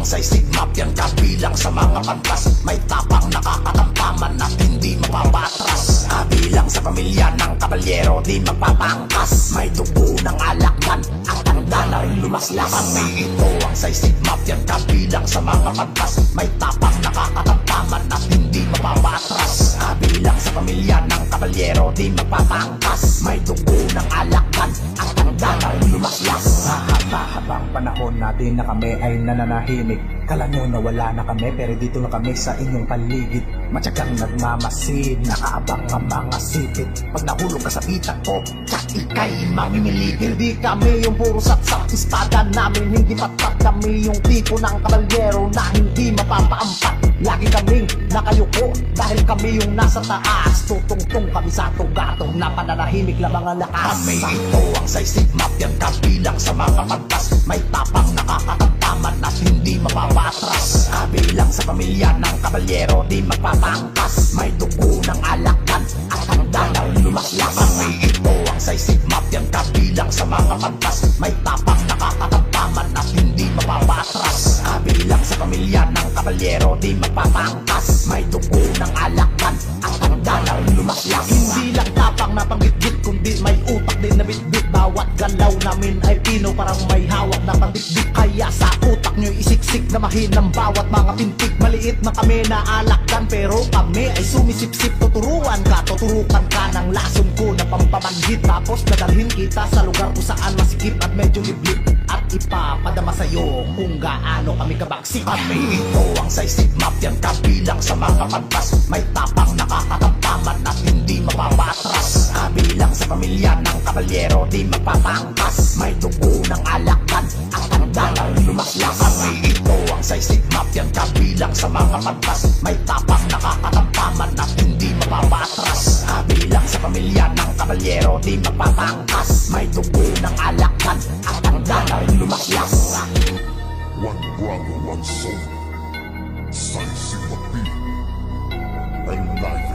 Sa Sigma yan kabilang sa mga pantas, may tapang nakakatamtaman at hindi mapapaatras. Kabilang sa pamilya ng kabalyero, di magpapangkas. May dugo ng alakdan, ang tanda na rin lumaslas. Kami ito ang sa Sigma yan kabilang sa mga pantas, may tapang nakakatamtaman at hindi mapapaatras. Kabilang sa pamilya ng kabalyero, di magpapangkas. May dugo ng alakdan, ang tanda na rin lumaslas. Habang panahon natin na kami ay nananahimik, kala nyo na wala na kami, pero dito na kami sa inyong paligid. Matyagang nagmamasid, nakaabang ang mga sipit. Pag nahulog ka sa pitak ko, tsak ikay mamimiligil. Hindi kami yung puro sapsap ispada namin, hindi patpat. Kami yung tipo ng kabalyero na hindi mapapaampat. Lagi kaming nakayuko dahil kami yung nasa taas. Tutungtong kami sa tugatong na pananahimik lamang ang lakas. Kami ito ang sa Sigma yan kabilang sa mga pantas, may tapang nakakatamtaman at hindi mapapaatras. Kabilang sa pamilya ng kabalyero, di magpapangkas. May dugo ng alakdan, ang tanda na rin lumaslas. Kami ito ang sa Sigma yan kabilang sa mga pantas, may tapang nakakatamtaman at hindi mapapaatras. Kabilang sa pamilya ng kabalyero, di magpapangkas. May dugo ng alakdan, ang tanda na rin lumaslas. Hindi lang tapang na panggitgit, kundi may utak din na bitbit. Bawat galaw namin ay pino, parang may hawak na pandikdik. Kaya sa utak nyo'y isiksik na mahinang bawat mga pintik. Maliit na kami na alakdan, pero kami ay sumisipsip. Tuturuan ka, tuturukan ka ng lason ko na pampamanhid. Tapos dadalhin kita sa lugar kung saan masikip at medyo liblib, at ipapadama sa'yo kung gaano kami kabagsik. Kami ito ang sa Sigma yan kabilang sa mga pantas, may tapang nakakatamtaman at hindi mapapaatras. Kabilang sa pamilya ng kabalyero, di magpapangkas. May dugo ng alakdan, ang tanda na rin lumaslas. Kami ito ang sa Sigma yan kabilang sa mga pantas, may tapang nakakatamtaman at hindi mapapaatras. Kabilang sa pamilya ng kabalyero, di magpapangkas. May dugo ng alakdan, ang tanda na rin lumaslas. One brother, one soul. Sigma P. A life